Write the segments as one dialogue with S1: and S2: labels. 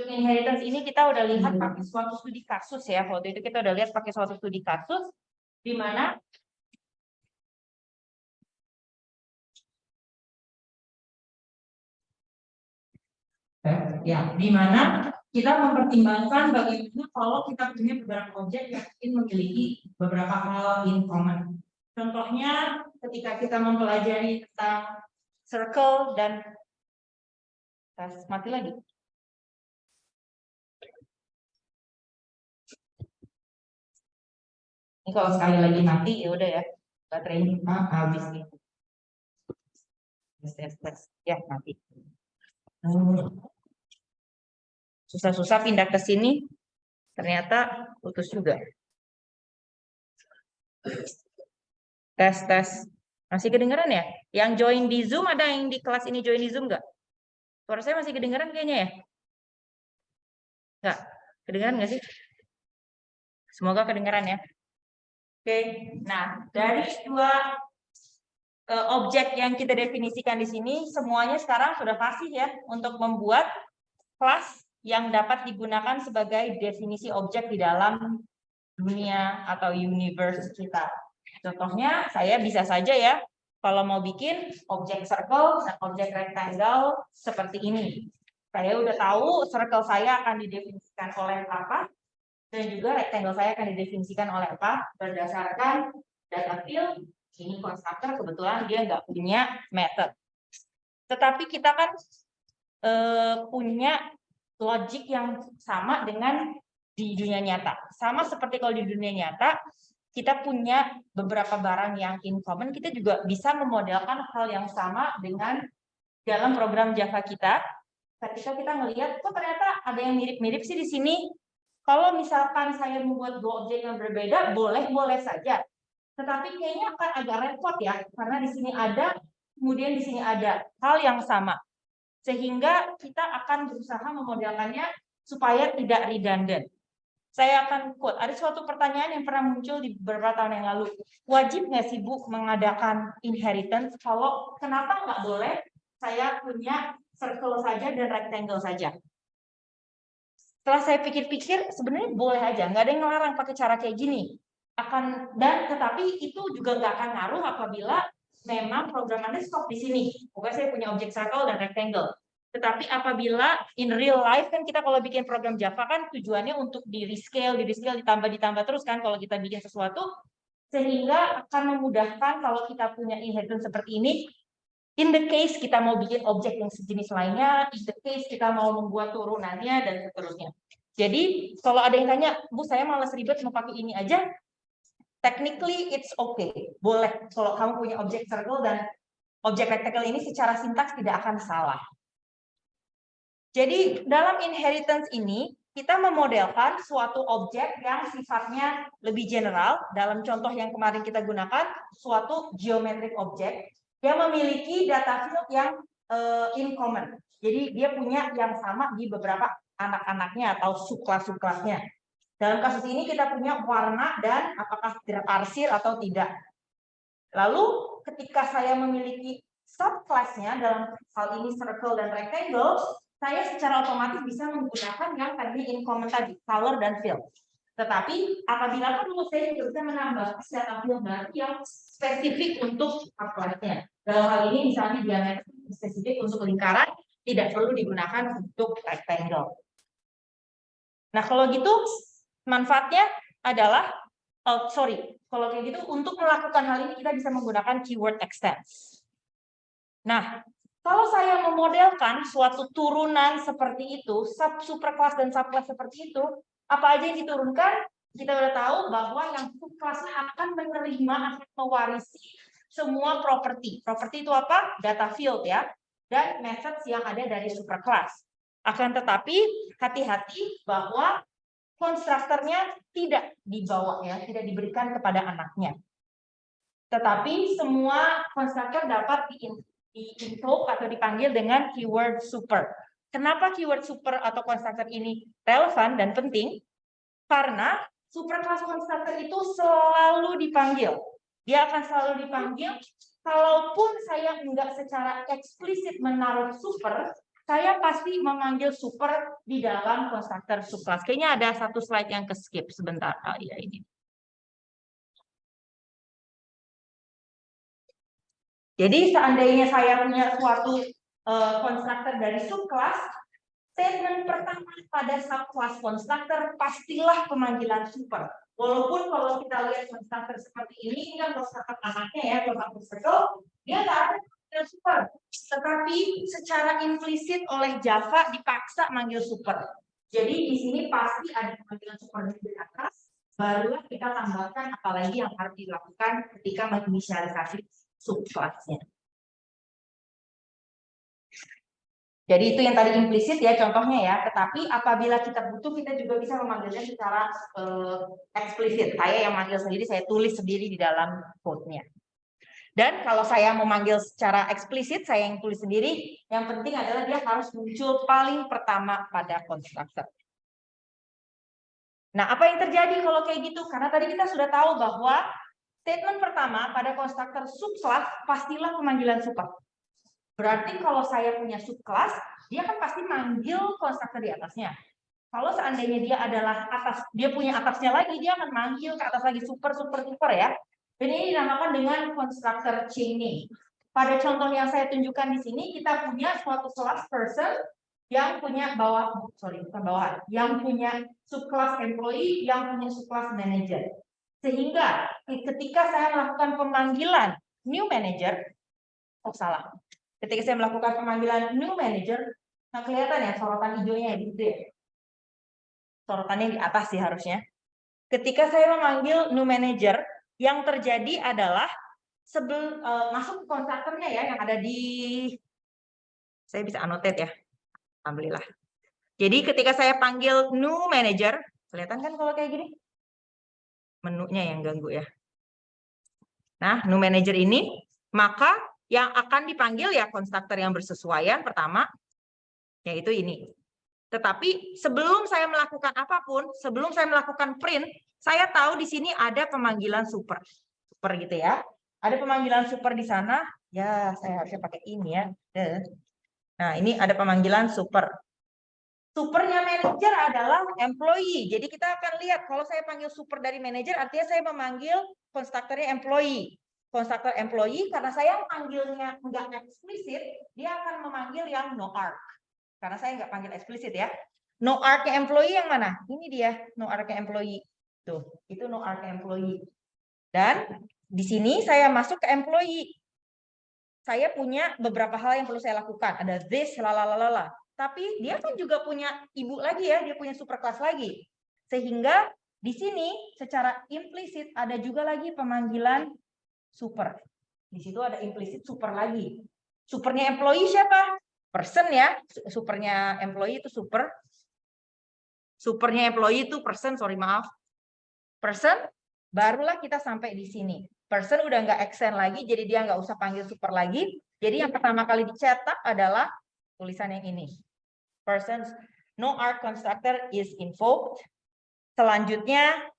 S1: inheritance ini kita udah lihat pakai suatu studi kasus ya. Waktu itu kita udah lihat pakai suatu studi kasus di mana kita mempertimbangkan bagaimana kalau kita punya beberapa objek yang mungkin memiliki beberapa hal in common. Contohnya ketika kita mempelajari tentang circle dan mati lagi. Ini kalau sekali lagi mati ya udah ya, baterainya habis gitu. Tes. Ya mati. Susah-susah pindah ke sini, ternyata putus juga. Tes. Masih kedengeran ya? Yang join di Zoom, ada yang di kelas ini join di Zoom nggak? Suara saya masih kedengeran kayaknya ya? Nggak? Kedengeran nggak sih? Semoga kedengeran ya. Oke, nah dari dua objek yang kita definisikan di sini, semuanya sekarang sudah pasti ya untuk membuat kelas yang dapat digunakan sebagai definisi objek di dalam dunia atau universe kita. Contohnya, saya bisa saja ya, kalau mau bikin objek circle dan objek rectangle seperti ini. Saya udah tahu circle saya akan didefinisikan oleh apa, dan juga rectangle saya akan didefinisikan oleh apa, berdasarkan data field. Ini konstruktor kebetulan dia nggak punya method. Tetapi kita kan punya logik yang sama dengan di dunia nyata. Sama seperti kalau di dunia nyata, kita punya beberapa barang yang in common, kita juga bisa memodelkan hal yang sama dengan dalam program Java kita. Ketika kita melihat, kok ternyata ada yang mirip-mirip sih di sini. Kalau misalkan saya membuat dua objek yang berbeda, boleh saja. Tetapi kayaknya akan agak repot ya, karena di sini ada, kemudian di sini ada hal yang sama. Sehingga kita akan berusaha memodelkannya supaya tidak redundant. Saya akan quote, ada suatu pertanyaan yang pernah muncul di beberapa tahun yang lalu. Wajib nggak sih Bu mengadakan inheritance? Kalau kenapa nggak boleh saya punya circle saja dan rectangle saja? Setelah saya pikir-pikir, sebenarnya boleh aja, nggak ada yang ngelarang pakai cara kayak gini. Tetapi itu juga nggak akan ngaruh apabila memang program Anda stop di sini. Pokoknya saya punya objek circle dan rectangle. Tetapi apabila in real life kan kita kalau bikin program Java kan tujuannya untuk di rescale, ditambah terus kan kalau kita bikin sesuatu, sehingga akan memudahkan kalau kita punya inheritance seperti ini. In the case kita mau bikin objek yang sejenis lainnya, in the case kita mau membuat turunannya dan seterusnya. Jadi kalau ada yang tanya, Bu saya malas ribet mau pakai ini aja, technically it's okay, boleh kalau kamu punya objek circle dan objek rectangle ini secara sintaks tidak akan salah. Jadi dalam inheritance ini kita memodelkan suatu objek yang sifatnya lebih general. Dalam contoh yang kemarin kita gunakan, suatu geometric object yang memiliki data field yang in common. Jadi dia punya yang sama di beberapa anak-anaknya atau subkelas-subkelasnya. Dalam kasus ini kita punya warna dan apakah terarsir atau tidak. Lalu ketika saya memiliki subkelasnya, dalam hal ini circle dan rectangle, saya secara otomatis bisa menggunakan yang tadi in common tadi, color dan field. Tetapi apabila perlu, saya juga bisa menambah data field baru yang spesifik untuk subkelasnya. Dalam hal ini misalnya diameter spesifik untuk lingkaran, tidak perlu digunakan untuk rectangle. Nah kalau gitu manfaatnya adalah, kalau kayak gitu untuk melakukan hal ini kita bisa menggunakan keyword extends. Nah, kalau saya memodelkan suatu turunan seperti itu, superclass dan subclass seperti itu, apa aja yang diturunkan? Kita udah tahu bahwa yang subclassnya akan akan mewarisi semua properti. Properti itu apa? Data field ya, dan methods yang ada dari superclass. Akan tetapi hati-hati bahwa konstruktornya tidak dibawa ya, tidak diberikan kepada anaknya. Tetapi semua konstruktor dapat di-invoke atau dipanggil dengan keyword super. Kenapa keyword super atau konstruktor ini relevan dan penting? Karena superclass konstruktor itu selalu dipanggil. Dia akan selalu dipanggil, kalaupun saya enggak secara eksplisit menaruh super, saya pasti memanggil super di dalam konstruktor subclass. Kayaknya ada satu slide yang ke-skip sebentar. Oh iya ini. Jadi seandainya saya punya suatu konstruktor dari subclass, statement pertama pada subclass konstruktor pastilah pemanggilan super. Walaupun kalau kita lihat konstruktor seperti ini kan konstruktor anaknya ya, konstruktor circle, dia nggak ada pemanggilan super. Tetapi secara implisit oleh Java dipaksa manggil super. Jadi di sini pasti ada pemanggilan super di atas, barulah kita tambahkan apalagi yang harus dilakukan ketika menginisialisasi subclassnya. Jadi itu yang tadi implisit ya contohnya ya. Tetapi apabila kita butuh kita juga bisa memanggilnya secara eksplisit. Saya yang manggil sendiri, saya tulis sendiri di dalam code-nya. Dan kalau saya memanggil secara eksplisit, saya yang tulis sendiri. Yang penting adalah dia harus muncul paling pertama pada konstruktor. Nah, apa yang terjadi kalau kayak gitu? Karena tadi kita sudah tahu bahwa statement pertama pada konstruktor subclass pastilah pemanggilan super. Berarti kalau saya punya subclass, dia kan pasti manggil konstruktor di atasnya. Kalau seandainya dia adalah atas, dia punya atasnya lagi, dia akan manggil ke atas lagi super ya. Dan ini dinamakan dengan konstruktor chaining. Pada contoh yang saya tunjukkan di sini, kita punya suatu kelas person yang punya yang punya subclass employee, yang punya subclass manager. Sehingga ketika saya melakukan pemanggilan new manager, ketika saya melakukan pemanggilan new manager, nah kelihatan ya sorotan hijaunya gitu ya. Sorotannya di atas sih harusnya. Ketika saya memanggil new manager, yang terjadi adalah masuk ke konstruktornya ya yang ada di, saya bisa annotate ya, alhamdulillah. Jadi ketika saya panggil new manager, kelihatan kan kalau kayak gini? Menunya yang ganggu ya. Nah, new manager ini, maka yang akan dipanggil ya konstruktor yang bersesuaian pertama, yaitu ini. Tetapi sebelum saya melakukan apapun, sebelum saya melakukan print, saya tahu di sini ada pemanggilan super gitu ya. Ada pemanggilan super di sana. Ya, saya harusnya pakai ini ya. Nah, ini ada pemanggilan super. Supernya manager adalah employee. Jadi kita akan lihat kalau saya panggil super dari manager, artinya saya memanggil konstruktornya employee. Konstruktor employee, karena saya panggilnya enggak eksplisit, dia akan memanggil yang no arg. Karena saya nggak panggil eksplisit ya. No arg-nya employee yang mana? Ini dia, no arg-nya employee. Tuh, itu no arg-nya employee. Dan di sini saya masuk ke employee. Saya punya beberapa hal yang perlu saya lakukan. Ada this, lalalala. Tapi dia kan juga punya ibu lagi ya, dia punya superclass lagi. Sehingga di sini secara implisit ada juga lagi pemanggilan super. Di situ ada implisit super lagi. Supernya employee siapa? Person ya. Supernya employee itu super. Supernya employee itu person, person, barulah kita sampai di sini. Person udah nggak extend lagi, jadi dia nggak usah panggil super lagi. Jadi yang pertama kali dicetak adalah tulisan yang ini. Persons, no arg constructor is invoked. Selanjutnya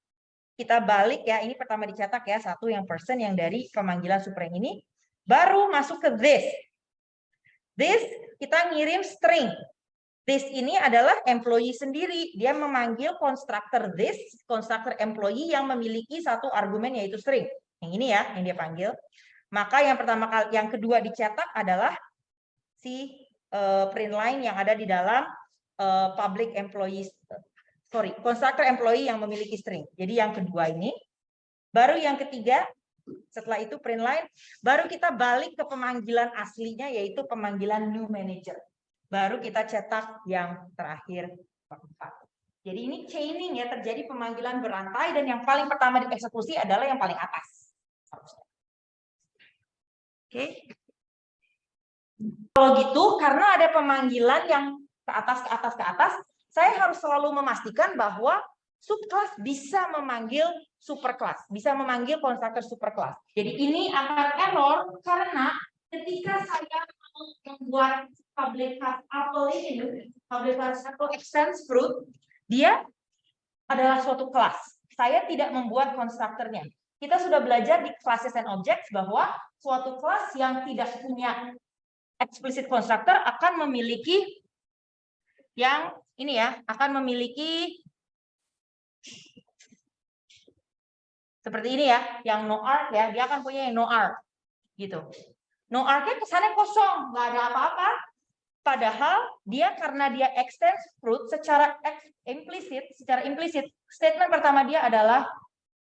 S1: kita balik ya, ini pertama dicetak ya, satu yang person yang dari pemanggilan super yang ini. Baru masuk ke this. This kita ngirim string. This ini adalah employee sendiri. Dia memanggil konstruktor this, konstruktor employee yang memiliki satu argumen yaitu string. Yang ini ya, yang dia panggil. Maka yang pertama kali, yang kedua dicetak adalah si print line yang ada di dalam public employees, konstruktor employee yang memiliki string. Jadi yang kedua ini. Baru yang ketiga, setelah itu print line, baru kita balik ke pemanggilan aslinya yaitu pemanggilan new manager. Baru kita cetak yang terakhir keempat. Jadi ini chaining ya, terjadi pemanggilan berantai dan yang paling pertama dieksekusi adalah yang paling atas. Oke. Kalau gitu, karena ada pemanggilan yang ke atas, saya harus selalu memastikan bahwa subclass bisa memanggil superclass, bisa memanggil konstruktor superclass. Jadi ini akan error karena ketika saya membuat public class apple ini, public class apple extends fruit, dia adalah suatu kelas. Saya tidak membuat konstruktornya. Kita sudah belajar di classes and objects bahwa suatu kelas yang tidak punya explicit constructor akan memiliki yang ini ya akan memiliki seperti ini ya, yang no arc ya, dia akan punya yang no arc gitu. No arc-nya kesannya kosong, nggak ada apa-apa. Padahal dia karena dia extends fruit secara implisit, statement pertama dia adalah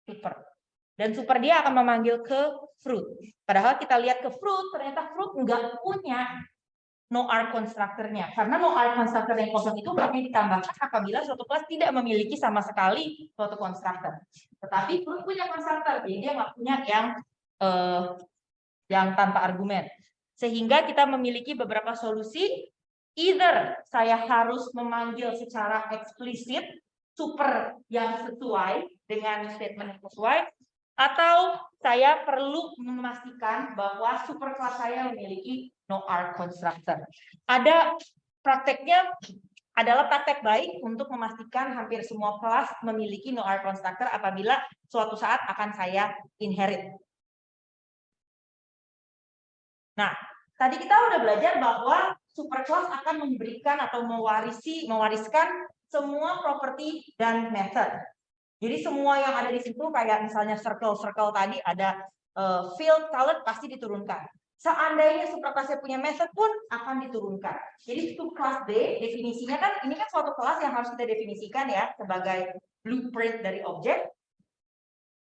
S1: super. Dan super dia akan memanggil ke fruit. Padahal kita lihat ke fruit, ternyata fruit nggak punya no arc constructor-nya. Karena no arc constructor yang kosong itu hanya ditambahkan apabila suatu kelas tidak memiliki sama sekali suatu constructor. Tetapi fruit punya constructor, jadi dia nggak punya yang tanpa argumen. Sehingga kita memiliki beberapa solusi. Either saya harus memanggil secara eksplisit super yang sesuai dengan statement yang sesuai, atau saya perlu memastikan bahwa superclass saya memiliki no arc constructor. Ada prakteknya adalah praktek baik untuk memastikan hampir semua kelas memiliki no arc constructor apabila suatu saat akan saya inherit. Nah, tadi kita udah belajar bahwa superclass akan memberikan atau mewariskan semua properti dan method. Jadi semua yang ada di situ kayak misalnya circle tadi ada field color pasti diturunkan. Seandainya superclass punya method pun akan diturunkan. Jadi subclass B definisinya kan ini kan suatu kelas yang harus kita definisikan ya sebagai blueprint dari objek.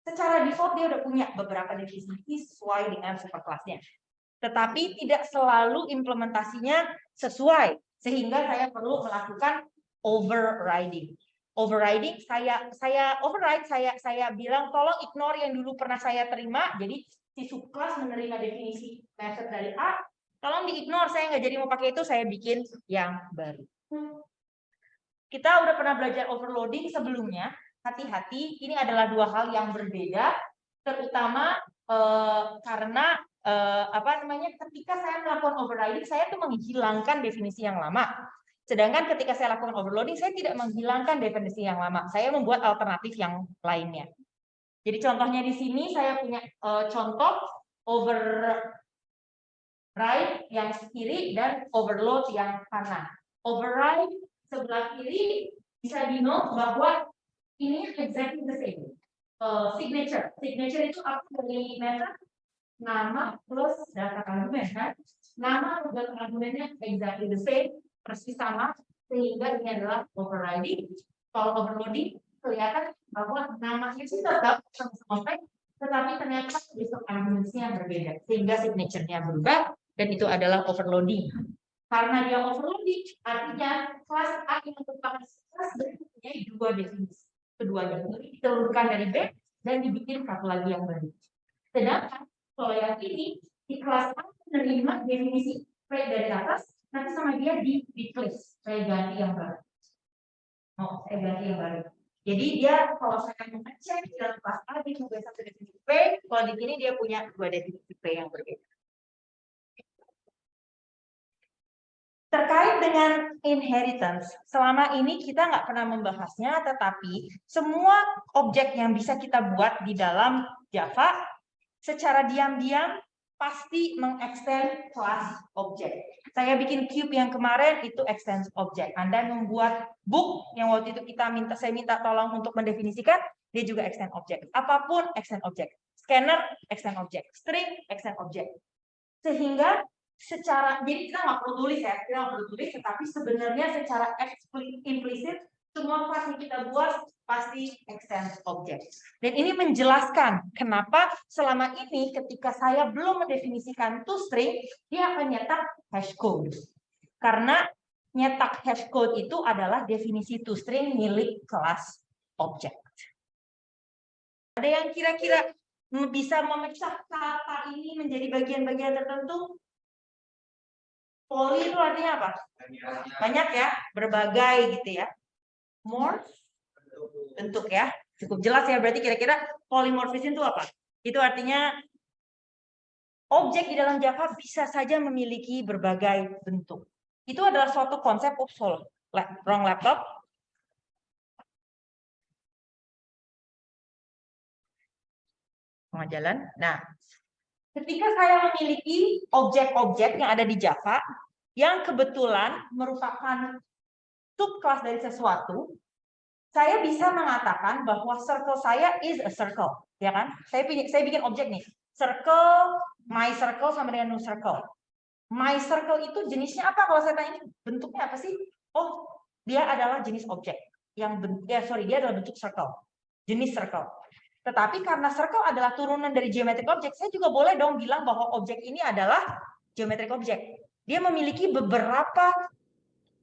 S1: Secara default dia udah punya beberapa definisi sesuai dengan superclassnya. Tetapi tidak selalu implementasinya sesuai, sehingga saya perlu melakukan overriding. Overriding saya bilang tolong ignore yang dulu pernah saya terima. Jadi si subclass menerima definisi method dari A, tolong di-ignore, saya nggak jadi mau pakai itu, saya bikin yang baru. Kita udah pernah belajar overloading sebelumnya. Hati-hati, ini adalah dua hal yang berbeda, terutama karena ketika saya melakukan overriding, saya tuh menghilangkan definisi yang lama. Sedangkan ketika saya lakukan overloading, saya tidak menghilangkan definisi yang lama. Saya membuat alternatif yang lainnya. Jadi contohnya di sini saya punya contoh override yang kiri dan overload yang kanan. Override sebelah kiri bisa di-note bahwa ini exactly the same. Signature itu apa dari method? Nama plus data argumen kan? Nama plus data argumennya exactly the same, persis sama, sehingga ini adalah overriding. Kalau overloading kelihatan bahwa namanya sih tetap sama-sama, tetapi ternyata besok argumennya berbeda, sehingga signature-nya berubah, dan itu adalah overloading. Karena dia overloading, artinya kelas A yang merupakan kelas B mempunyai dua definisi. Keduanya itu ditelurkan dari B dan dibikin satu lagi yang baru. Sedangkan kalau yang ini di kelas A menerima definisi P dari atas, nanti sama dia di replace, saya ganti yang baru. Saya ganti yang baru. Jadi dia kalau saya mengecek di dalam kelas A dia punya satu definisi P, kalau di sini dia punya dua definisi P yang berbeda. Terkait dengan inheritance, selama ini kita nggak pernah membahasnya, tetapi semua objek yang bisa kita buat di dalam Java secara diam-diam pasti mengextend kelas objek. Saya bikin cube yang kemarin itu extend objek. Anda membuat book yang waktu itu saya minta tolong untuk mendefinisikan, dia juga extend objek. Apapun extend objek. Scanner extend objek. String extend objek. Sehingga jadi kita nggak perlu tulis ya, tetapi sebenarnya secara implisit semua kelas yang kita buat pasti extend object. Dan ini menjelaskan kenapa selama ini ketika saya belum mendefinisikan toString, dia akan nyetak hashcode. Karena nyetak hashcode itu adalah definisi toString milik kelas object. Ada yang kira-kira bisa memecah kata ini menjadi bagian-bagian tertentu? Poly itu artinya apa? Banyak ya, berbagai gitu ya. More bentuk ya, cukup jelas ya. Berarti kira-kira polymorphism itu apa? Itu artinya objek di dalam Java bisa saja memiliki berbagai bentuk. Itu adalah suatu konsep wrong laptop. Tengah jalan. Nah, ketika saya memiliki objek-objek yang ada di Java yang kebetulan merupakan subclass dari sesuatu, saya bisa mengatakan bahwa circle saya is a circle, ya kan? Saya bikin objek nih, circle, my circle sama dengan no circle. My circle itu jenisnya apa? Kalau saya tanya bentuknya apa sih? Oh, dia adalah jenis objek. Dia adalah bentuk circle, jenis circle. Tetapi karena circle adalah turunan dari geometric object, saya juga boleh dong bilang bahwa objek ini adalah geometric object. Dia memiliki beberapa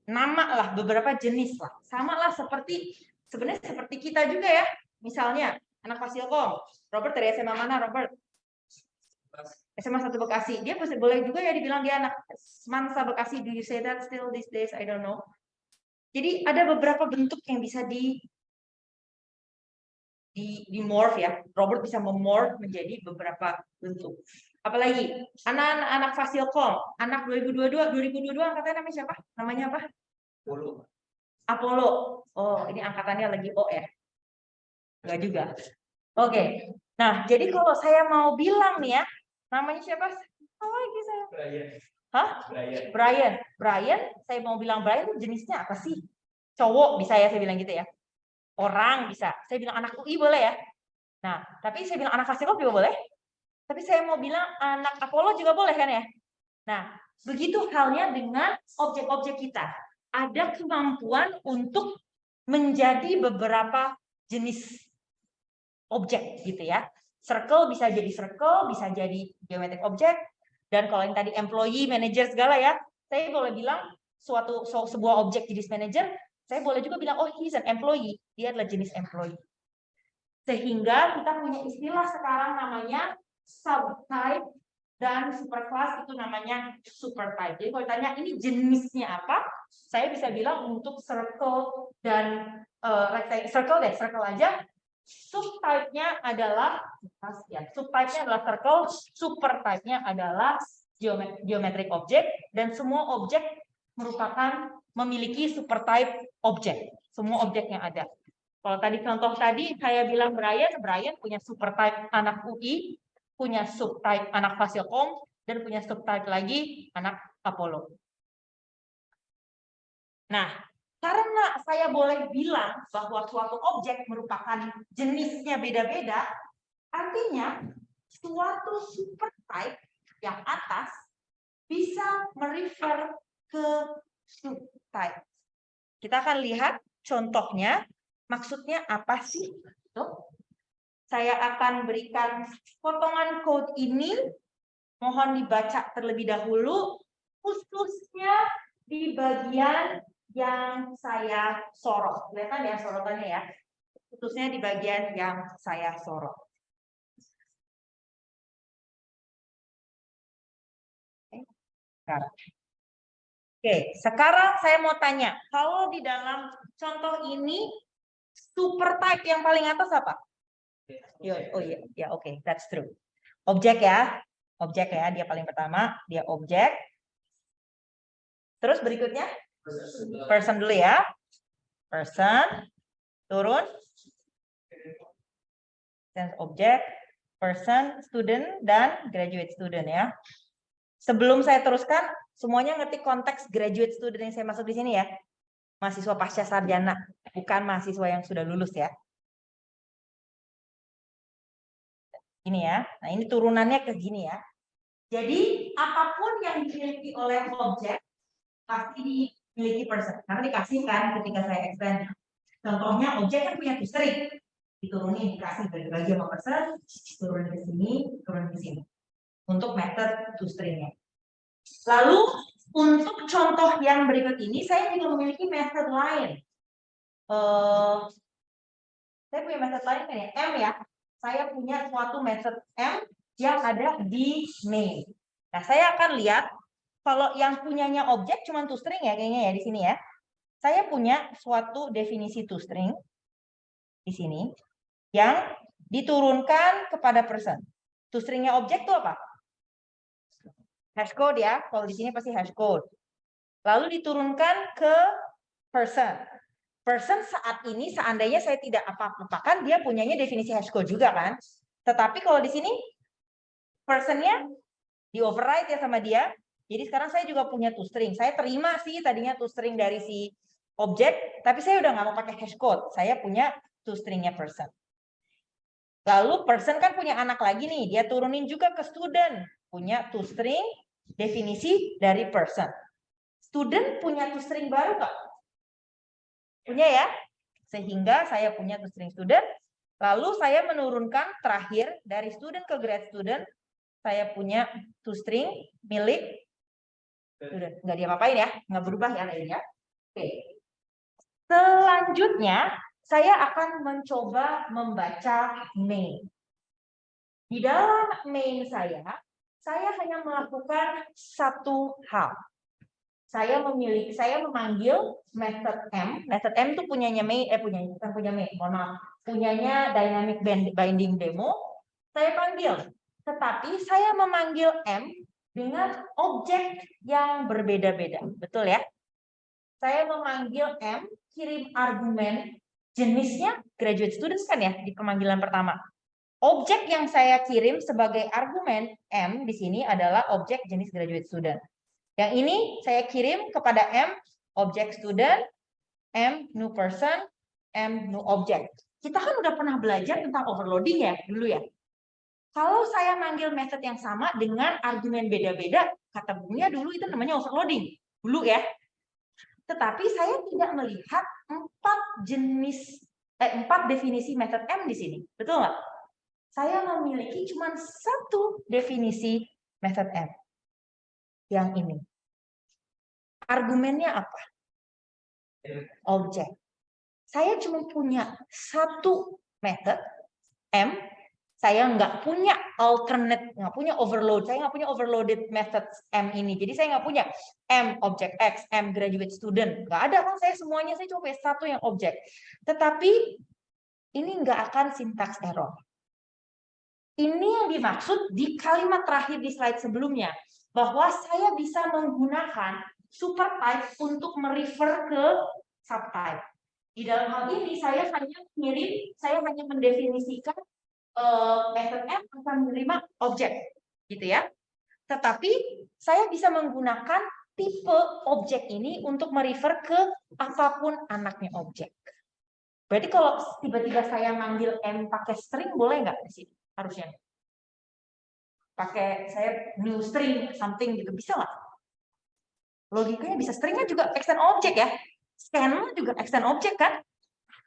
S1: nama lah, beberapa jenis lah. Sama lah sebenarnya seperti kita juga ya. Misalnya, anak Fasilkom. Robert dari SMA mana, Robert? SMA 1 Bekasi. Dia boleh juga ya dibilang dia anak Semansa Bekasi. Do you say that still these days? I don't know. Jadi ada beberapa bentuk yang bisa di morph ya. Robert bisa memorph menjadi beberapa bentuk. Apalagi anak Fasilkom, anak 2022 angkatannya namanya siapa? Namanya apa? Apollo. Oh, ini angkatannya lagi O ya? Enggak juga. Oke. Nah, jadi kalau saya mau bilang nih ya, namanya siapa? Oh, lagi saya. Brian. Hah? Brian. Saya mau bilang Brian itu jenisnya apa sih? Cowok bisa ya saya bilang gitu ya. Orang bisa. Saya bilang anak UI boleh ya. Nah, tapi saya bilang anak Fasilkom juga boleh. Tapi saya mau bilang anak Apollo juga boleh kan ya? Nah, begitu halnya dengan objek-objek kita. Ada kemampuan untuk menjadi beberapa jenis objek gitu ya. Circle bisa jadi circle, bisa jadi geometric object. Dan kalau yang tadi employee, manager segala ya, saya boleh bilang sebuah objek jenis manager, saya boleh juga bilang, oh he's an employee, dia adalah jenis employee. Sehingga kita punya istilah sekarang namanya subtype dan superclass itu namanya supertype. Jadi kalau ditanya ini jenisnya apa, saya bisa bilang untuk circle dan circle aja. Subtype-nya adalah circle, supertype-nya adalah geometric object, dan semua objek merupakan memiliki supertype objek. Semua objek yang ada. Kalau tadi contoh tadi saya bilang Brian punya supertype anak UI, punya subtype anak Fasilkom, dan punya subtype lagi anak Apollo. Nah, karena saya boleh bilang bahwa suatu objek merupakan jenisnya beda-beda, artinya suatu supertype yang atas bisa merefer ke subtype. Kita akan lihat contohnya, maksudnya apa sih? Saya akan berikan potongan code ini, mohon dibaca terlebih dahulu, khususnya di bagian yang saya sorot. Kelihatan ya sorotannya ya, khususnya di bagian yang saya sorot. Oke, sekarang saya mau tanya, kalau di dalam contoh ini supertype yang paling atas apa? Oh iya, ya oke, that's true. Objek ya, dia paling pertama, dia objek. Terus berikutnya person dulu ya, person, turun, sense object, person, student, dan graduate student ya. Sebelum saya teruskan, semuanya ngerti konteks graduate student yang saya masuk di sini ya, mahasiswa pasca sarjana, bukan mahasiswa yang sudah lulus ya. Ini ya, nah ini turunannya ke gini ya. Jadi apapun yang dimiliki oleh objek pasti dimiliki person, karena dikasih kan ketika saya extend. Contohnya objek kan punya toString, diturunin dikasih bagi sama person, turun ke sini, turun ke sini. Untuk method toString-nya. Lalu untuk contoh yang berikut ini saya juga memiliki method lain. Saya punya method lain kan ya, M ya. Saya punya suatu method M yang ada di main. Nah, saya akan lihat kalau yang punyanya objek cuma toString ya kayaknya ya di sini ya. Saya punya suatu definisi toString di sini yang diturunkan kepada person. toString-nya objek itu apa? Hashcode ya. Kalau di sini pasti hashcode. Lalu diturunkan ke person. Person saat ini seandainya saya tidak apa-apakan, dia punyanya definisi hashcode juga kan. Tetapi kalau di sini personnya di override ya sama dia. Jadi sekarang saya juga punya toString. Saya terima sih tadinya toString dari si objek, tapi saya udah nggak mau pakai hash code. Saya punya toString-nya person. Lalu person kan punya anak lagi nih, dia turunin juga ke student, punya toString definisi dari person. Student punya toString baru nggak? Punya ya? Sehingga saya punya toString student, lalu saya menurunkan terakhir dari student ke grad student, saya punya toString milik student. Nggak diapa-apain ya, nggak berubah ya lainnya. Oke. Selanjutnya, saya akan mencoba membaca main. Di dalam main saya hanya melakukan satu hal. Saya memanggil method M. Method M itu punyanya main, bukan punya main, mohon maaf. Punyanya dynamic binding demo. Saya panggil. Tetapi saya memanggil M dengan objek yang berbeda-beda. Betul ya? Saya memanggil M, kirim argumen, jenisnya graduate students kan ya di pemanggilan pertama. Objek yang saya kirim sebagai argumen M di sini adalah objek jenis graduate student. Yang ini saya kirim kepada M, objek student, M, new person, M, new object. Kita kan udah pernah belajar tentang overloading ya dulu ya. Kalau saya manggil method yang sama dengan argumen beda-beda, kata bukunya dulu itu namanya overloading. Dulu ya. Tetapi saya tidak melihat 4 definisi method M di sini. Betul nggak? Saya memiliki cuma satu definisi method M. Yang ini. Argumennya apa? Objek. Saya cuma punya satu method M. Saya nggak punya alternate, nggak punya overload. Saya nggak punya overloaded method M ini. Jadi saya nggak punya M object X, M graduate student. Nggak ada kan saya semuanya, saya cuma punya satu yang objek. Tetapi ini nggak akan syntax error. Ini yang dimaksud di kalimat terakhir di slide sebelumnya. Bahwa saya bisa menggunakan supertype untuk merefer ke subtype. Di dalam hal ini saya hanya mendefinisikan method M akan menerima objek, gitu ya. Tetapi saya bisa menggunakan tipe objek ini untuk merefer ke apapun anaknya objek. Berarti kalau tiba-tiba saya manggil M pakai string, boleh nggak di sini? Harusnya. Pakai saya new string something gitu, bisa nggak? Logikanya bisa. Stringnya juga extend objek ya. Scan juga extend objek kan?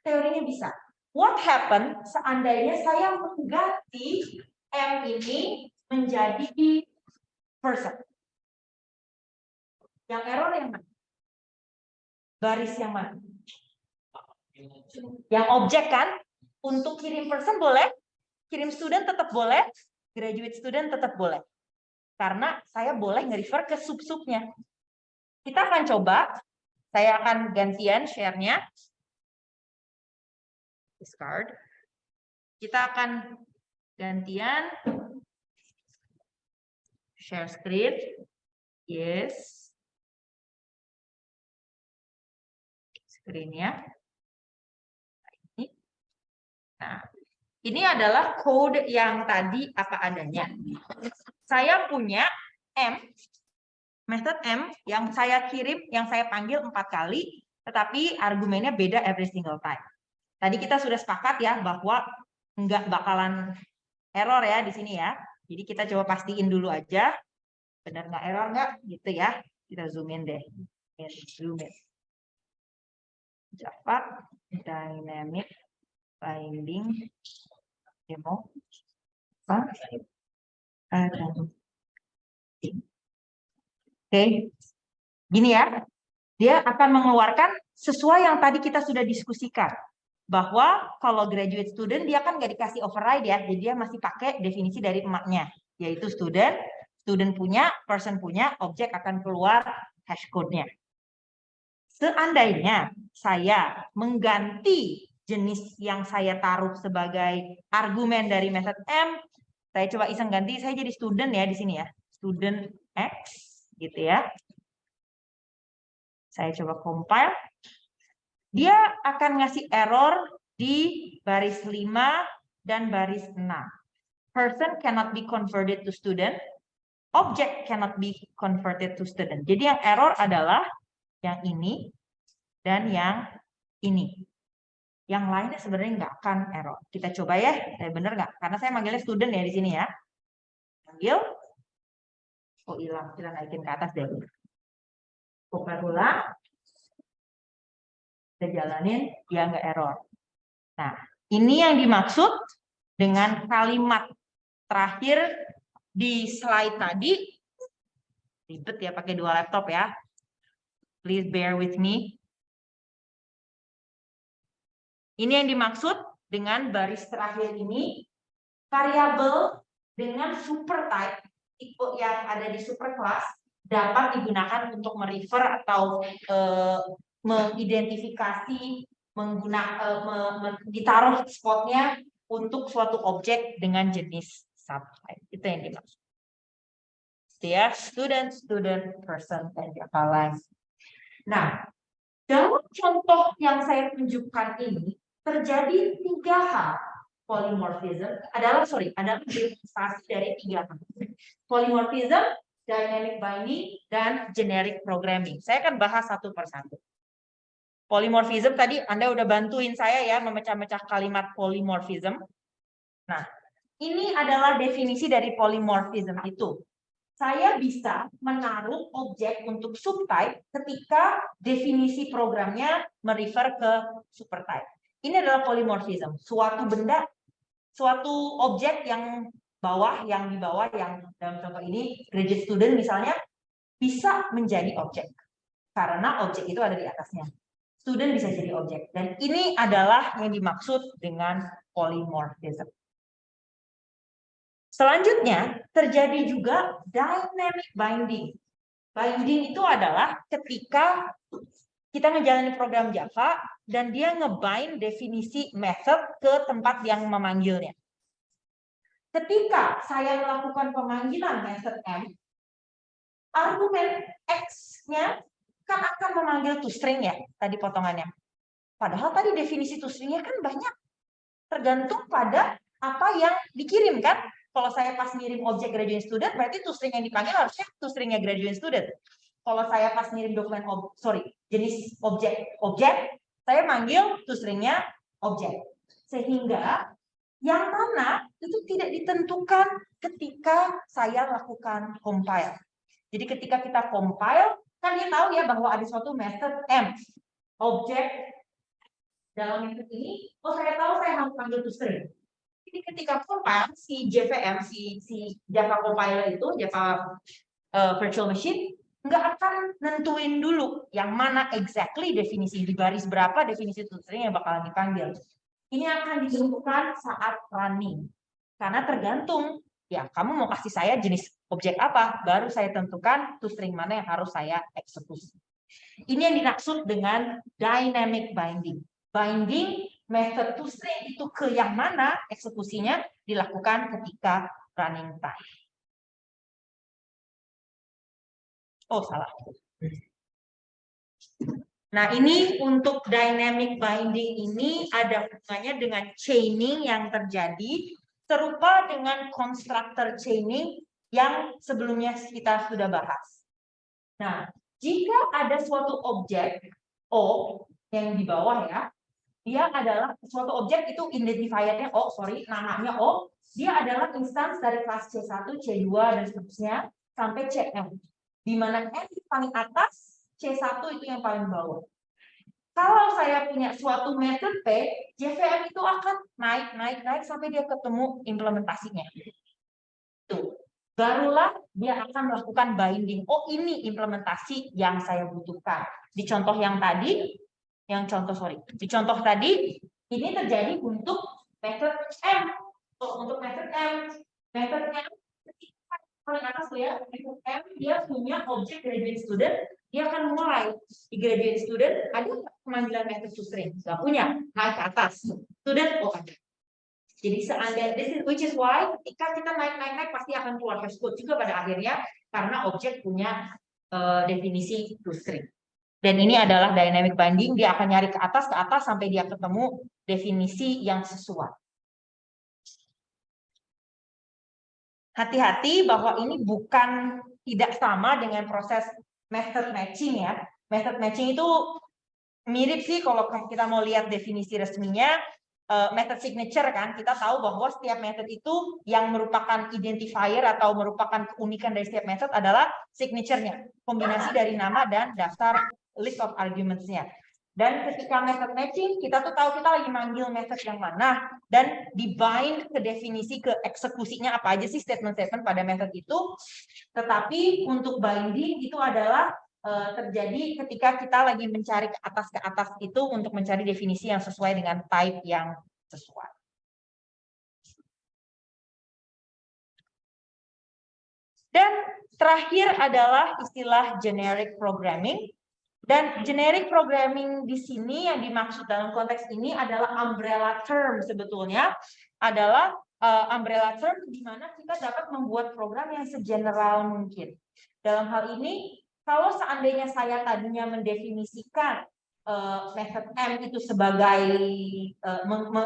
S1: Teorinya bisa. What happen seandainya saya mengganti M ini menjadi person? Yang error yang mana? Baris yang mana? Yang objek kan? Untuk kirim person boleh, kirim student tetap boleh, graduate student tetap boleh. Karena saya boleh nge-refer ke sub-subnya. Kita akan coba, saya akan gantian share-nya. Discard. Kita akan gantian share screen. Yes. Screen-nya. Nah, ini adalah code yang tadi apa adanya. Saya punya M, method M yang saya kirim, yang saya panggil 4 kali, tetapi argumennya beda every single time. Tadi kita sudah sepakat ya bahwa nggak bakalan error ya di sini ya. Jadi kita coba pastiin dulu aja, benar nggak error nggak gitu ya. Kita zoom in deh. Zoom in. Java dynamic binding demo. Oke, gini ya. Dia akan mengeluarkan sesuai yang tadi kita sudah diskusikan. Bahwa kalau graduate student dia kan nggak dikasih override ya, jadi dia masih pakai definisi dari emaknya, yaitu student punya, person punya, objek akan keluar hash code-nya. Seandainya saya mengganti jenis yang saya taruh sebagai argumen dari method M, saya coba iseng ganti, saya jadi student ya di sini ya, student X, gitu ya. Saya coba compile. Dia akan ngasih error di baris 5 dan baris 6. Person cannot be converted to student. Object cannot be converted to student. Jadi yang error adalah yang ini. dan yang ini. Yang lainnya sebenarnya nggak akan error. Kita coba ya, bener nggak? Karena saya manggilnya student ya di sini ya. Panggil. Oh hilang, kita naikin ke atas deh. Bukan ulang. Kita jalanin, dia nggak error. Nah, ini yang dimaksud dengan kalimat terakhir di slide tadi. Ribet ya pakai 2 laptop ya. Please bear with me. Ini yang dimaksud dengan baris terakhir ini, variabel dengan super type tipe yang ada di superclass dapat digunakan untuk merefer atau mengidentifikasi, ditaruh spotnya untuk suatu objek dengan jenis subtype. Itu yang dimaksud. Ya, student, person, dan Java Lang. Nah, dalam contoh yang saya tunjukkan ini terjadi 3 hal. Polymorphism adalah demonstrasi dari 3 hal. Polymorphism, dynamic binding, dan generic programming. Saya akan bahas satu persatu. Polymorphism tadi Anda udah bantuin saya ya memecah-mecah kalimat polymorphism. Nah, ini adalah definisi dari polymorphism itu. Saya bisa menaruh objek untuk subtype ketika definisi programnya merefer ke supertype. Ini adalah polymorphism. Suatu benda, suatu objek yang di bawah yang dalam contoh ini graduate student misalnya bisa menjadi objek karena objek itu ada di atasnya. Student bisa jadi objek dan ini adalah yang dimaksud dengan polymorphism. Selanjutnya, terjadi juga dynamic binding. Binding itu adalah ketika kita ngejalanin program Java dan dia ngebind definisi method ke tempat yang memanggilnya. Ketika saya melakukan pemanggilan method M, argumen X-nya kan akan memanggil toString ya, tadi potongannya. Padahal tadi definisi toString-nya kan banyak. Tergantung pada apa yang dikirim kan. Kalau saya pas ngirim objek graduate student, berarti toString yang dipanggil harusnya toString-nya graduate student. Kalau saya pas ngirim dokumen jenis objek, saya manggil toString-nya objek. Sehingga yang mana itu tidak ditentukan ketika saya lakukan compile. Jadi ketika kita compile, kan dia tahu ya bahwa ada suatu method M, objek dalam method ini, saya tahu saya harus panggil toString. Jadi ketika compile si JVM, si Java compiler itu, Java virtual machine, nggak akan nentuin dulu yang mana exactly definisi di baris berapa definisi toString yang bakalan dipanggil. Ini akan ditentukan saat running. Karena tergantung, ya kamu mau kasih saya jenis objek apa, baru saya tentukan toString mana yang harus saya eksekusi. Ini yang dimaksud dengan dynamic binding. Binding method toString itu ke yang mana eksekusinya dilakukan ketika running time. Oh, salah. Nah, ini untuk dynamic binding ini ada hubungannya dengan chaining yang terjadi serupa dengan constructor chaining yang sebelumnya kita sudah bahas. Nah, jika ada suatu objek O yang di bawah ya, dia adalah suatu objek itu identifiernya namanya O, dia adalah instance dari kelas C1, C2 dan seterusnya sampai Cm. Di mana M paling atas, C1 itu yang paling bawah. Kalau saya punya suatu method P, JVM itu akan naik sampai dia ketemu implementasinya. Tuh. Barulah dia akan melakukan binding. Oh, ini implementasi yang saya butuhkan. Di contoh yang tadi, di contoh tadi, ini terjadi untuk method M. Untuk method M, paling atas tuh ya, method M dia punya objek graduate student, dia akan mulai di graduate student ada pemanggilan method toString, nggak punya, naik ke atas student ada. Jadi seandainya, which is why ketika kita naik pasti akan keluar hash code juga pada akhirnya karena objek punya definisi toString. Dan ini adalah dynamic binding, dia akan nyari ke atas sampai dia ketemu definisi yang sesuai. Hati-hati bahwa ini bukan tidak sama dengan proses method matching ya. Method matching itu mirip sih kalau kita mau lihat definisi resminya, method signature kan, kita tahu bahwa setiap method itu yang merupakan identifier atau merupakan keunikan dari setiap method adalah signature-nya, kombinasi dari nama dan daftar list of arguments-nya. Dan ketika method matching, kita tuh tahu kita lagi manggil method yang mana, dan dibind ke definisi, ke eksekusinya apa aja sih statement-statement pada method itu. Tetapi untuk binding itu adalah terjadi ketika kita lagi mencari ke atas itu untuk mencari definisi yang sesuai dengan type yang sesuai. Dan terakhir adalah istilah generic programming. Dan generic programming di sini yang dimaksud dalam konteks ini adalah umbrella term sebetulnya, adalah umbrella term di mana kita dapat membuat program yang segeneral mungkin. Dalam hal ini, kalau seandainya saya tadinya mendefinisikan method M itu sebagai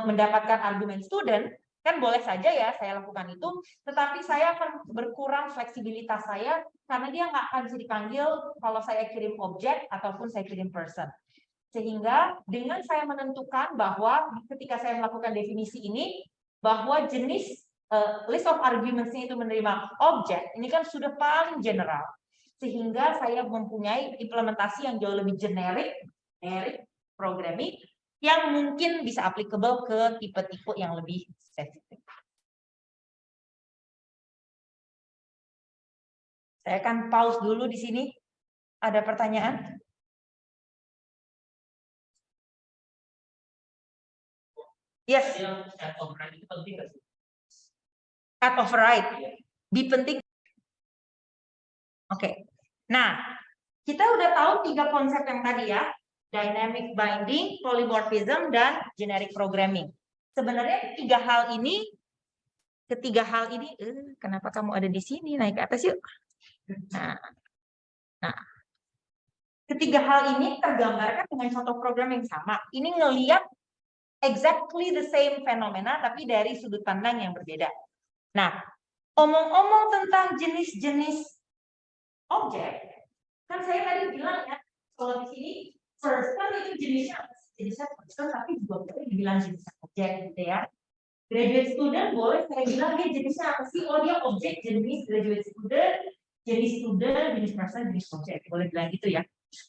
S1: mendapatkan argumen student, kan boleh saja ya saya lakukan itu, tetapi saya akan berkurang fleksibilitas saya karena dia nggak akan bisa dipanggil kalau saya kirim objek ataupun saya kirim person. Sehingga dengan saya menentukan bahwa ketika saya melakukan definisi ini, bahwa jenis list of arguments-nya itu menerima objek, ini kan sudah paling general. Sehingga saya mempunyai implementasi yang jauh lebih generic programming, yang mungkin bisa applicable ke tipe-tipe yang lebih spesifik. Saya akan pause dulu di sini. Ada pertanyaan? Yes. Cut override. Penting. Oke. Nah, kita udah tahu 3 konsep yang tadi ya. Dynamic binding, polymorphism, dan generic programming. Sebenarnya ketiga hal ini, kenapa kamu ada di sini? Naik ke atas yuk. Nah, ketiga hal ini tergambarkan dengan contoh program yang sama. Ini ngelihat exactly the same fenomena, tapi dari sudut pandang yang berbeda. Nah, omong-omong tentang jenis-jenis objek, kan saya tadi bilang ya, kalau di sini person itu jenisnya person, tapi juga boleh dibilang jenisnya objek gitu ya. Graduate student boleh saya bilang dia jenisnya apa sih? Oh, dia objek jenis graduate student, jenis person, jenis objek. Boleh bilang gitu ya.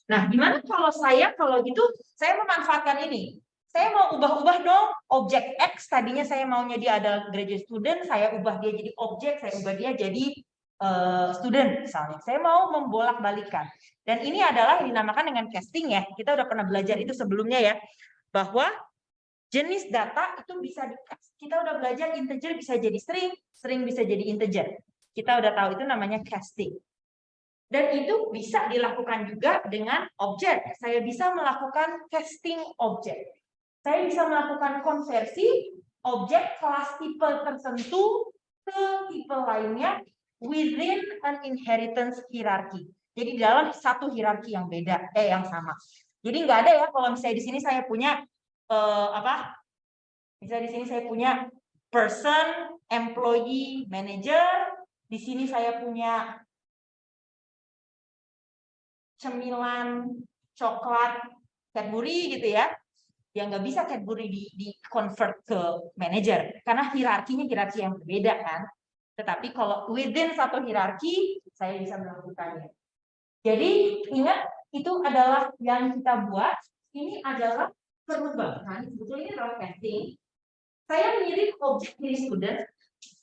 S1: Nah, gimana kalau gitu saya memanfaatkan ini. Saya mau ubah-ubah dong objek X, tadinya saya maunya dia adalah graduate student, saya ubah dia jadi objek, saya ubah dia jadi student misalnya. Saya mau membolak-balikan. Dan ini adalah yang dinamakan dengan casting ya. Kita udah pernah belajar itu sebelumnya ya. Bahwa jenis data itu bisa kita udah belajar integer bisa jadi string, string bisa jadi integer. Kita udah tahu itu namanya casting. Dan itu bisa dilakukan juga dengan objek. Saya bisa melakukan casting objek. Saya bisa melakukan konversi objek kelas tipe tertentu ke tipe lainnya within an inheritance hierarchy. Jadi dalam satu hierarki yang beda, yang sama. Jadi nggak ada ya kalau misalnya di sini saya punya misalnya di sini saya punya person, employee, manager. Di sini saya punya cemilan, coklat, Cadbury gitu ya. Yang nggak bisa Cadbury di convert ke manager karena hierarkinya hierarki yang berbeda kan. Tetapi kalau within satu hierarki saya bisa melakukannya. Jadi ingat itu adalah yang kita buat. Ini adalah perubahan. Sebetulnya ini adalah casting. Saya menjadi objek diri student.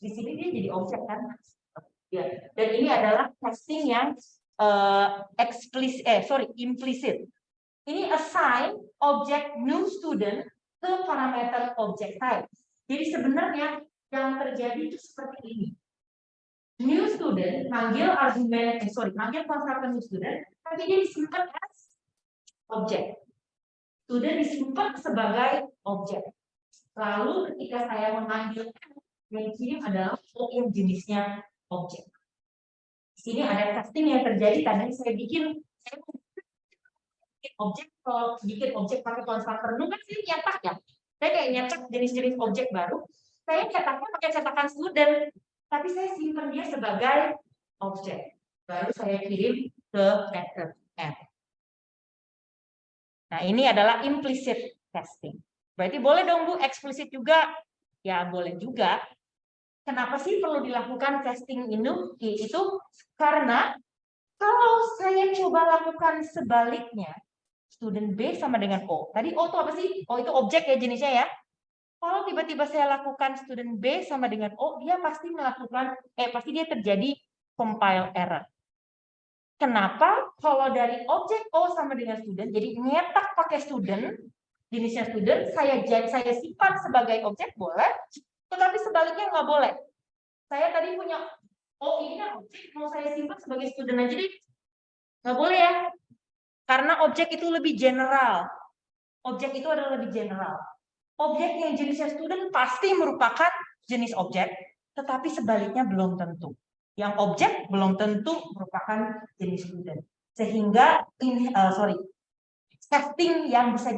S1: Di sini dia jadi objek kan. Ya. Dan ini adalah casting yang implicit. Ini assign objek new student ke parameter objek type. Jadi sebenarnya yang terjadi itu seperti ini. New student manggil manggil konstructor new student, tapi dia disimpan as objek. Student disimpan sebagai objek. Lalu ketika saya memanggil yang kirim adalah yang jenisnya objek. Di sini ada casting yang terjadi karena saya bikin objek, kalau bikin objek pakai konstruktor nu kan saya nyetak ya. Saya kayak nyetak jenis-jenis objek baru. Saya cetaknya pakai cetakan student, tapi saya simpan dia sebagai objek. Baru saya kirim ke method M. Nah, ini adalah implicit casting. Berarti boleh dong Bu, eksplisit juga? Ya, boleh juga. Kenapa sih perlu dilakukan casting ini? Itu karena kalau saya coba lakukan sebaliknya, student B sama dengan O. Tadi O itu apa sih? O itu objek ya jenisnya ya. Kalau tiba-tiba saya lakukan student B sama dengan O, dia pasti pasti dia terjadi compile error. Kenapa? Kalau dari objek O sama dengan student, jadi nyetak pakai student, jenisnya student, saya simpan sebagai objek boleh, tetapi sebaliknya nggak boleh. Saya tadi punya O ini kan objek, mau saya simpan sebagai student aja deh, nggak boleh ya, karena objek itu lebih general. Objek itu adalah lebih general. Objek yang jenisnya student pasti merupakan jenis objek, tetapi sebaliknya belum tentu. Yang objek belum tentu merupakan jenis student. Sehingga casting yang bisa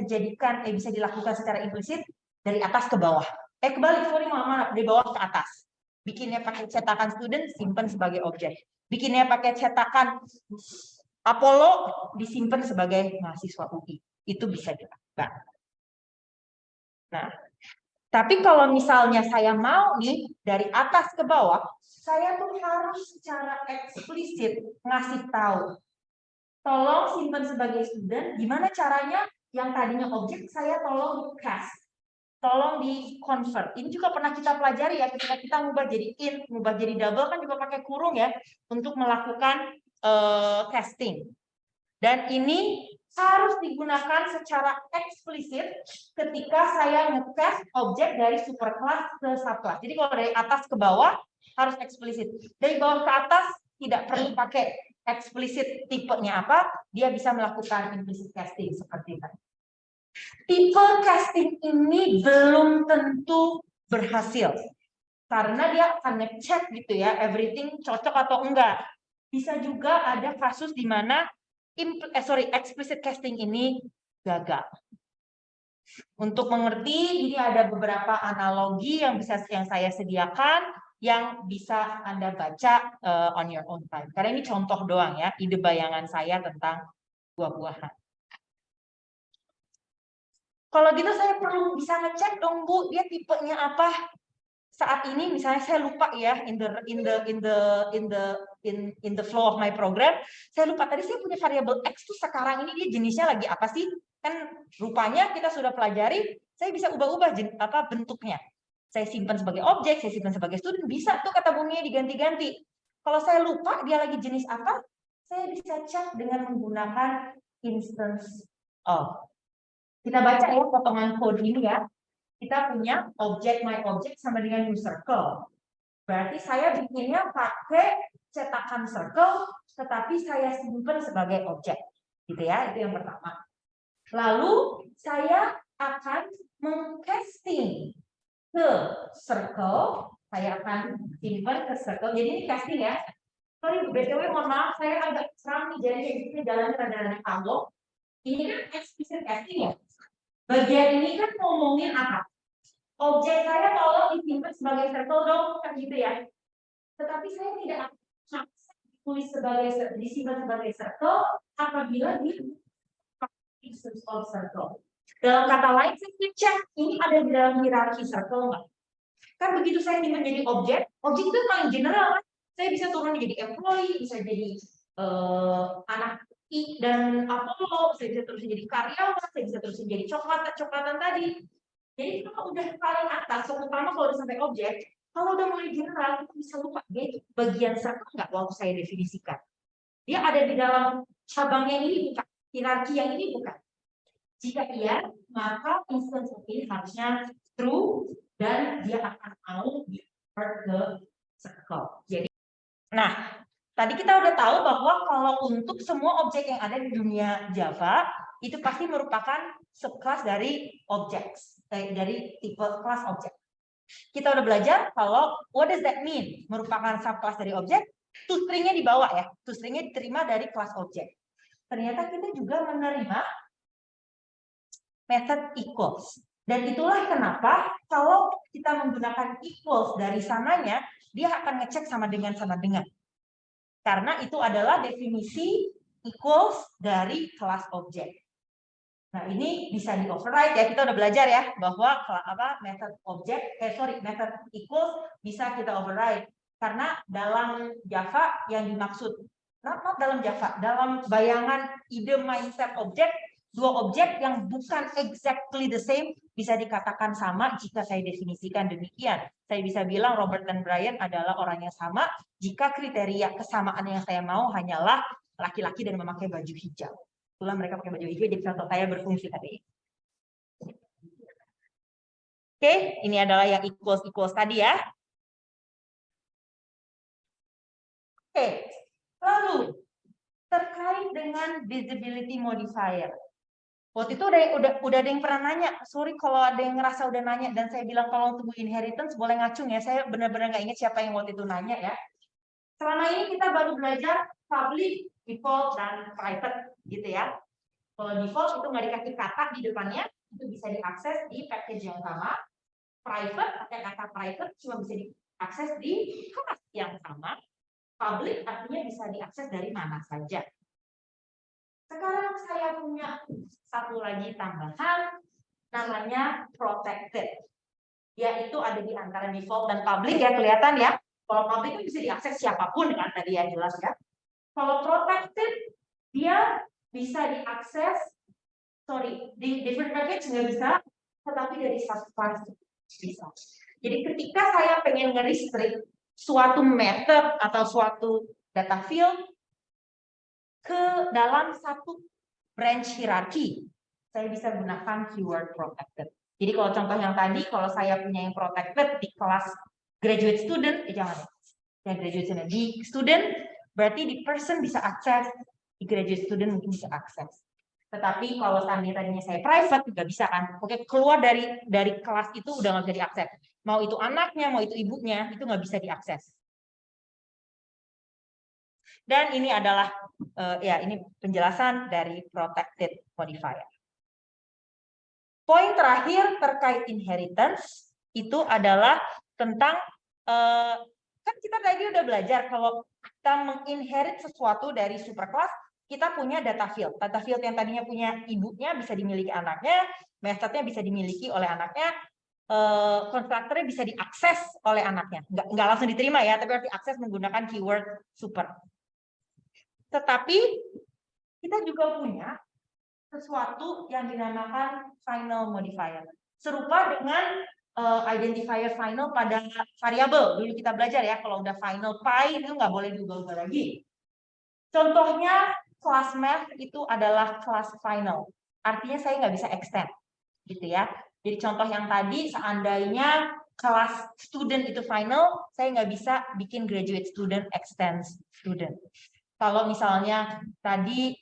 S1: bisa dilakukan secara implisit dari atas ke bawah. Kebalik, maaf, dari bawah ke atas. Bikinnya pakai cetakan student, simpan sebagai objek. Bikinnya pakai cetakan Apollo, disimpan sebagai mahasiswa UI. Itu bisa dilakukan. Nah, tapi kalau misalnya saya mau nih dari atas ke bawah, saya tuh harus secara eksplisit ngasih tahu. Tolong simpan sebagai student, gimana caranya yang tadinya objek saya tolong di cast, tolong di convert. Ini juga pernah kita pelajari ya ketika kita ngubah jadi int, ngubah jadi double kan juga pakai kurung ya untuk melakukan casting. Dan ini harus digunakan secara eksplisit ketika saya nge-cast objek dari superclass ke subclass. Jadi kalau dari atas ke bawah harus eksplisit. Dari bawah ke atas tidak perlu pakai eksplisit tipenya apa, dia bisa melakukan implicit casting seperti itu. Tipe casting ini belum tentu berhasil karena dia akan ngecek gitu ya, everything cocok atau enggak. Bisa juga ada kasus di mana explicit casting ini gagal. Untuk mengerti, ini ada beberapa analogi yang saya sediakan yang bisa Anda baca on your own time. Karena ini contoh doang ya, ide bayangan saya tentang buah-buahan. Kalau gitu saya perlu bisa ngecek dong Bu, dia tipenya apa? Saat ini misalnya saya lupa ya in the flow of my program, saya lupa tadi saya punya variabel X tuh sekarang ini dia jenisnya lagi apa sih? Kan rupanya kita sudah pelajari, saya bisa ubah-ubah bentuknya. Saya simpan sebagai objek, saya simpan sebagai student, bisa tuh kata bunyinya diganti-ganti. Kalau saya lupa dia lagi jenis apa, saya bisa cek dengan menggunakan instance of. Kita baca ya potongan code ini ya. Kita punya objek my object sama dengan new circle. Berarti saya bikinnya pakai cetakan circle, tetapi saya simpan sebagai objek. Gitu ya, itu yang pertama. Lalu saya akan mengcasting ke circle, saya akan simpan ke circle. Jadi ini casting ya. Sorry, BTW mohon maaf, saya agak seram nih, jadi ini jalannya rada-rada kagok. Ini kan explicit casting ya. Bagian ini kan ngomongin apa? Objek saya tolong disimpan sebagai circle dong, kan gitu ya. Tetapi saya tidak akan disimpan sebagai circle apabila di instance of circle. Dalam kata lain, saya cek ini ada di dalam hierarki circle nggak? Kan begitu saya simpan jadi objek itu paling general kan. Saya bisa turun jadi employee, bisa jadi anak I dan Apollo, saya bisa terus jadi karyawan, saya bisa terus jadi coklatan tadi. Jadi kalau udah paling atas, terutama kalau udah sampai objek, kalau udah mulai general, kita bisa lupa dia bagian circle nggak waktu saya definisikan. Dia ada di dalam cabang yang ini bukan, hierarki yang ini bukan. Jika iya, maka instance ini harusnya true dan dia akan mau di-convert ke circle. Jadi, nah, tadi kita udah tahu bahwa kalau untuk semua objek yang ada di dunia Java, itu pasti merupakan subclass dari objects, dari tipe kelas objek. Kita udah belajar kalau what does that mean? Merupakan subclass dari objek, toString-nya dibawa ya. toString-nya diterima dari kelas objek. Ternyata kita juga menerima method equals. Dan itulah kenapa kalau kita menggunakan equals dari sananya, dia akan ngecek sama dengan. Karena itu adalah definisi equals dari kelas objek. Nah, ini bisa di override ya. Kita udah belajar ya bahwa method method equals bisa kita override. Karena dalam Java yang dimaksud, not dalam Java, dalam bayangan ide mindset objek, dua objek yang bukan exactly the same bisa dikatakan sama jika saya definisikan demikian. Saya bisa bilang Robert dan Brian adalah orang yang sama jika kriteria kesamaan yang saya mau hanyalah laki-laki dan memakai baju hijau. Itulah mereka pakai baju hijau, jadi contoh saya berfungsi tadi. Oke, ini adalah yang equals tadi ya. Oke, lalu terkait dengan visibility modifier. Waktu itu udah ada yang pernah nanya. Sorry kalau ada yang ngerasa udah nanya dan saya bilang kalau tunggu inheritance boleh ngacung ya. Saya benar-benar nggak ingat siapa yang waktu itu nanya ya. Selama ini kita baru belajar public, default, dan private gitu ya. Kalau default itu nggak dikasih kata di depannya, itu bisa diakses di package yang sama. Private, pakai kata private cuma bisa diakses di kelas yang sama. Public artinya bisa diakses dari mana saja. Sekarang saya punya satu lagi tambahan, namanya protected. Yaitu ada di antara default dan public ya, kelihatan ya. Kalau public itu bisa diakses siapapun kan tadi ya, jelas ya. Kalau protected, dia bisa diakses, di different package nggak bisa, tetapi dari satu kelas bisa. Jadi ketika saya pengen nge-restrict suatu method atau suatu data field ke dalam satu branch hierarchy, saya bisa gunakan keyword protected. Jadi kalau contoh yang tadi, kalau saya punya yang protected di kelas graduate student, jangan ya graduate student, di student berarti di person bisa akses, di graduate student mungkin bisa akses. Tetapi kalau tadinya saya private nggak bisa kan? Oke, keluar dari kelas itu udah nggak bisa diakses. Mau itu anaknya, mau itu ibunya, itu nggak bisa diakses. Dan ini adalah ini penjelasan dari protected modifier. Poin terakhir terkait inheritance itu adalah tentang kan kita tadi udah belajar kalau kita menginherit sesuatu dari superclass, kita punya data field. Data field yang tadinya punya ibunya bisa dimiliki anaknya, methodnya bisa dimiliki oleh anaknya, konstruktornya bisa diakses oleh anaknya. Nggak langsung diterima ya, tapi harus diakses menggunakan keyword super. Tetapi kita juga punya sesuatu yang dinamakan final modifier. Serupa dengan identifier final pada variabel. Dulu kita belajar ya, kalau udah final pi itu nggak boleh diubah-ubah lagi. Contohnya kelas math itu adalah kelas final. Artinya saya nggak bisa extend, gitu ya. Jadi contoh yang tadi, seandainya kelas student itu final, saya nggak bisa bikin graduate student extend student. Kalau misalnya tadi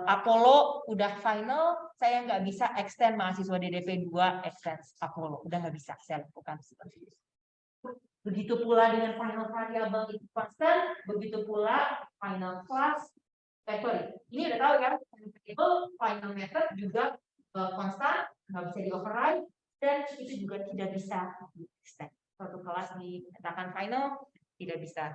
S1: Apollo udah final, saya nggak bisa extend mahasiswa DDP 2 extend Apollo. Udah nggak bisa saya lakukan seperti itu. Begitu pula dengan final variable itu constant, begitu pula final class. Ini udah tahu ya, final method juga constant, nggak bisa di override, dan itu juga tidak bisa di extend. Suatu kelas dikatakan final, tidak bisa